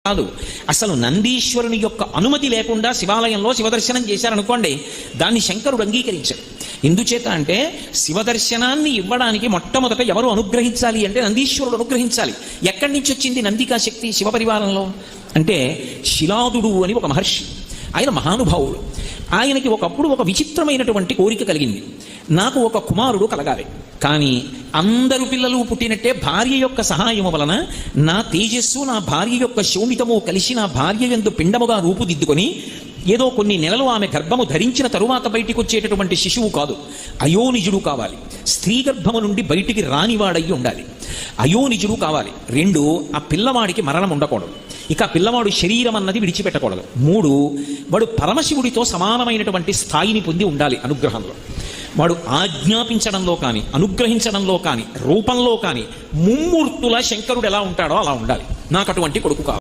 కాదు. అసలు నందీశ్వరుని యొక్క అనుమతి లేకుండా శివాలయంలో శివదర్శనం చేశారనుకోండి, దాన్ని శంకరుడు అంగీకరించాడు. ఎందుచేత అంటే శివదర్శనాన్ని ఇవ్వడానికి మొట్టమొదట ఎవరు అనుగ్రహించాలి అంటే నందీశ్వరుడు అనుగ్రహించాలి. ఎక్కడి నుంచి వచ్చింది నందికా శక్తి శివపరివారంలో అంటే శిలాదుడు అని ఒక మహర్షి, ఆయన మహానుభావుడు. ఆయనకి ఒకప్పుడు ఒక విచిత్రమైనటువంటి కోరిక కలిగింది, నాకు ఒక కుమారుడు కలగాలి, కానీ అందరు పిల్లలు పుట్టినట్టే భార్య యొక్క సహాయము వలన నా తేజస్సు నా భార్య యొక్క శోణితము కలిసి నా భార్య యందు పిండముగా రూపుదిద్దుకొని ఏదో కొన్ని నెలలు ఆమె గర్భము ధరించిన తరువాత బయటికి వచ్చేటటువంటి శిశువు కాదు, అయోనిజుడు కావాలి. స్త్రీ గర్భము నుండి బయటికి రానివాడయ్యి ఉండాలి, అయోనిజుడు కావాలి. 2, ఆ పిల్లవాడికి మరణం ఉండకూడదు, ఇక పిల్లవాడు శరీరం అన్నది విడిచిపెట్టకూడదు. 3, వాడు పరమశివుడితో సమానమైనటువంటి స్థాయిని పొంది ఉండాలి అనుగ్రహంలో. వాడు ఆజ్ఞాపించడంలో కానీ అనుగ్రహించడంలో కానీ రూపంలో కానీ ముమ్మూర్తుల శంకరుడు ఎలా ఉంటాడో అలా ఉండాలి. నాకు అటువంటి కొడుకు కావాలి.